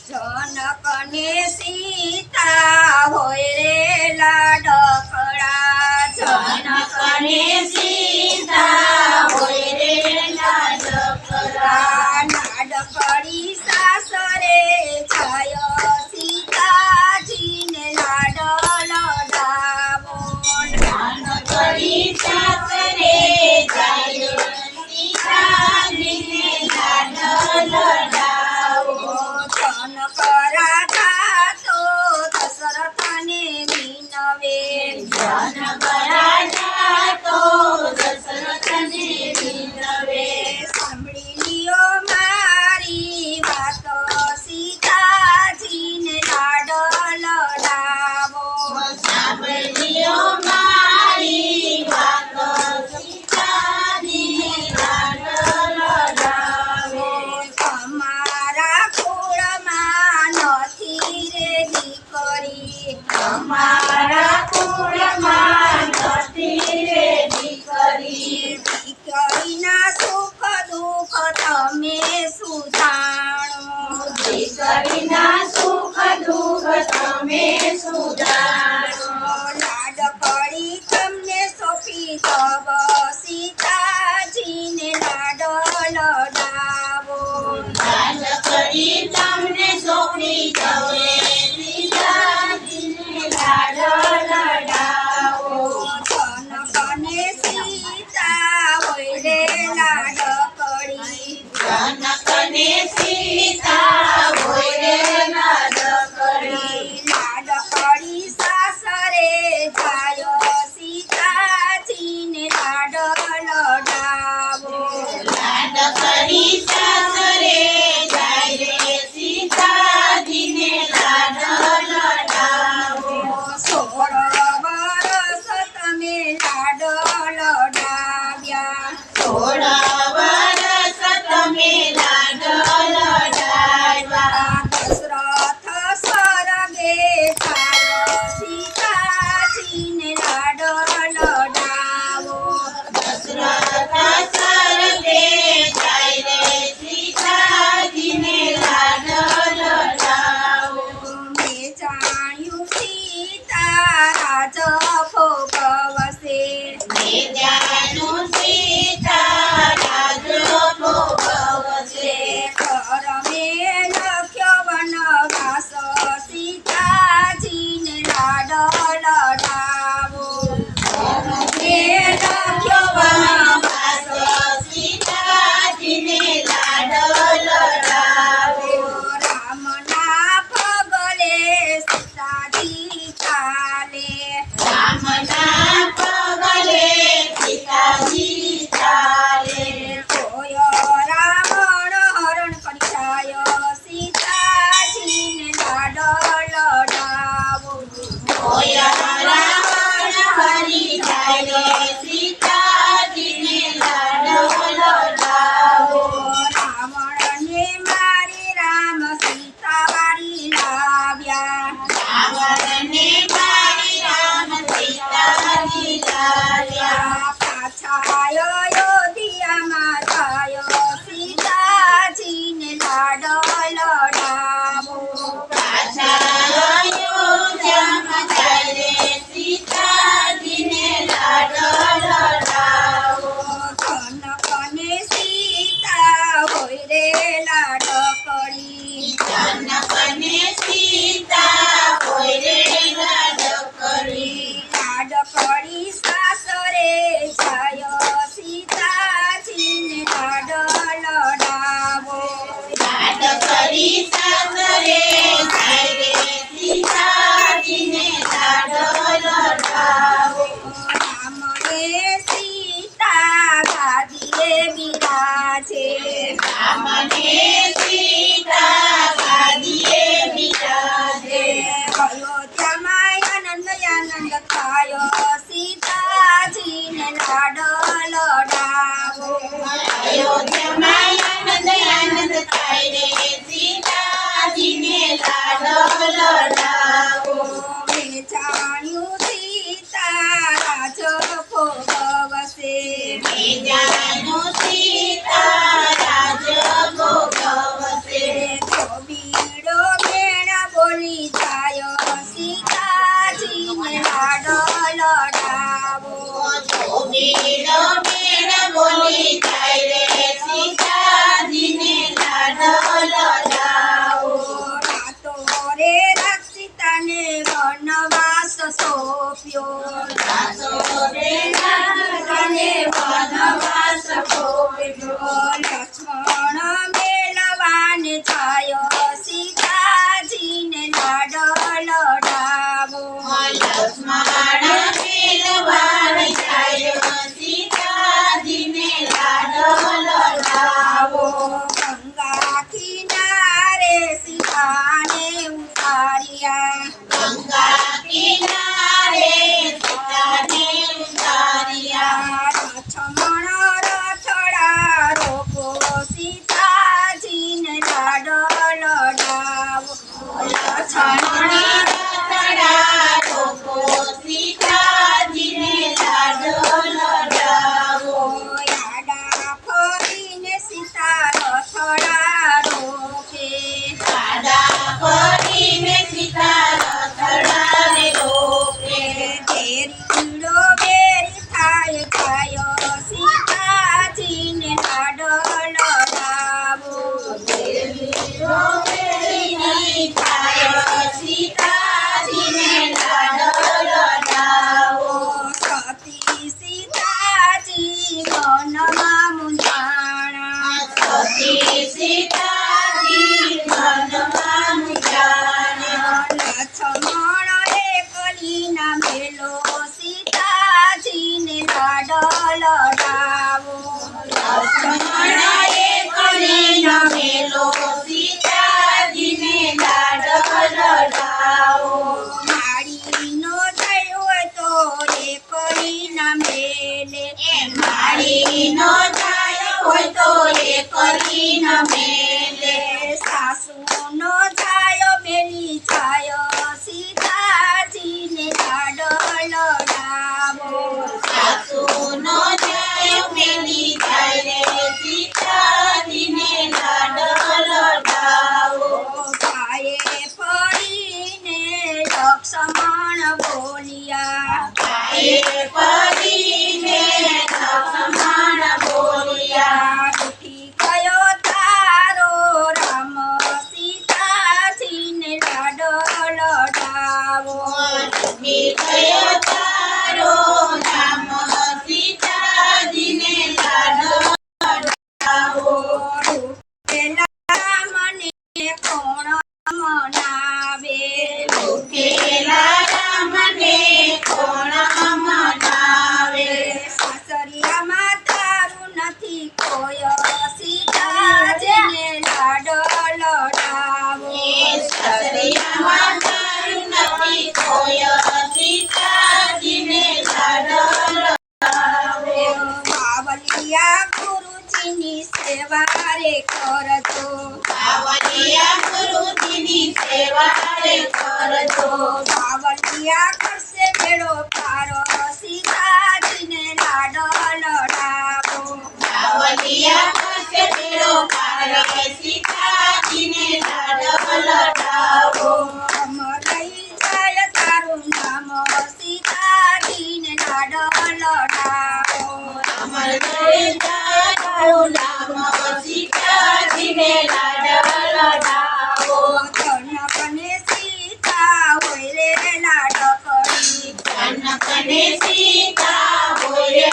जनकने सीता होय रे लाडकड़ा जनकने सीता होय रे लाडकड़ा लाडकड़ी सासरे छाय सीताजीने लाड लडावो लाडकड़ी सासरे छाय सीताजीने लाड लडावो जनकराजा दशरथने विनवे जनकराजा दशरथने विनवे सांभळी लियो मारी वात सीताजीने लाड लडावो सांभळी लियो मारी वात सीताजीने लाड लडावो તમારા કુળમાં નથી રે દીકરી તમારા કુળમાં નથી રે દીકરી દીકરીના સુખ દુઃખ તમે શું જાણો દીકરીના સુખ દુઃખ તમે શું જાણો લાડકડી તમને સોંપી તબ સીતાજીને લાડ લડાવો લાડકડી તમને સોંપી તવે સીતાજીને લાડ લડાવો જનકને સીતા હોય રે લાડકડી જનકને સીતા હોય રે લાડકડી લાડકડી સાસરે જાય સીતાજીને લાડ લડાવો લાડકડી સાસરે જાય રે સીતાજીને લાડ લડાવો 16 વર્ષ તમે લાડ લડાવ્યા 16 વર્ષ તમે લાડ લડાવ્યા દશરથ સ્વર્ગે થાય સીતાજીને લાડ લડાવો દશરથ સ્વર્ગે જાય રે સીતાજીને લાડ લડાવો મેં જાણ્યું સીતા રાજ ભોગવશે મેં જાણ્યું સીતા રાજ ભોગવશે ઘર મેં લખ્યો વનવાસ સીતાજીને લાડ લડાવો ઘર મેં લખ્યો વનવાસ સીતાજીને લાડ લડાવો રામના પગલે સીતાજી ચાલે રામના પગલે સીતાજી ચાલે કોઈ રાવણ હરણ કરી જાય સીતાજીને લાડ લડાવો કોઈ રાવણ હરી જાય સીતાજીને લાડ લડાવો રાવણને મારી રામ સીતા વાળી લાવ્યા રાવણને મારી રામ સીતા વાળી લાવ્યા પાછા અયોધ્યામાં જાય સીતાજીને લાડ લડાવો પાછા અયોધ્યામાં જાય રે સીતાજીને લાડ લડાવો જનકને સીતા હોય રે લાડકડી જનકને સીતા હોય રે લાડકડી લાડકડી સાસરે જાય સીતાજીને લાડ લડાવો લાડકડી સાસરે જાય રે સીતાજીને લાડ લડાવો રામને સીતા ગાદીએ બિરાજે રામને સીતા ગાદીએ બિરાજે અયોધ્યામાં આનંદ આનંદ થાય સીતાજીને લાડ લડાવો અયોધ્યામાં આનંદ આનંદ થાય રે સીતાજીને લાડ લડાવો મેં જાણ્યું સીતા રાજ ભોગવશે મેં જાણ્યું સીતા રાજ ભોગવશે લક્ષ્મણ રથડા રોકો સીતાજીને લાડો લડાવો આડા ફરીને સીતા રથડા રોકે આડા ફરીને સીતા રથડાને રોકે ઘેરીડો બેરી થાય થાય સીતાજીને લાડો લડાવો સીતાજીને લાડો લડાવો સતી સીતાજી મનમાં મૂંઝાણા સતી સીતાજી મનમાં મૂંઝાણા લક્ષ્મણ એકલીના મેલો સીતાજીને લાડો લડાવો લક્ષ્મણ એકલીનો મેલો સીતાજીને લાડો લડાવો માળીનો થયો તો એકલીના મેલે માળીનો જાય હોય તો એકલીનો મેલે સાસુનો છાયો મેલી છાયો સીતાજીને લાડો લડાવો સાસુનો જાય મેલી જાય રે સીતાજીને લાડો લડાવો ભાઈએ પડીને લક્ષ્મણ બોલ્યા ભાઈએ પડીને લક્ષ્મણ બોલ્યા ઉઠી ગયો તારો રામ સીતાજીને લાડો લડાવો ગયો તારો નામ સીતાજીને લાડો લડાવો પેલા મને કોણ મનાવે ઉકેલા રામને કોણ મનાવે સાસરિયામાં તારું નથી કોઈ સીતાજીને લાડો લડાવો સસરિયામાં તારું નથી કોઈ સીતાજીને લાડો લડાવો બાવલિયા ગુરુજીની સેવા રે કરજો આવલિયા ગુરુજીની સેવા રે કરજો બાવલિયા કરશે બેડો પારો સીતાજીને લાડો લડાવો આવલિયા કરશે તેરો પાર સીતાજીને લાડો લડાવો અમર રહી જાય તારું નામ સીતાજીને લાડો લડાવો અમર થઈ જાય તારું નામ સીતાજીને લાડો લડાવો કનકને સીતા હોય રે લાડકડી કનકને સીતા હોય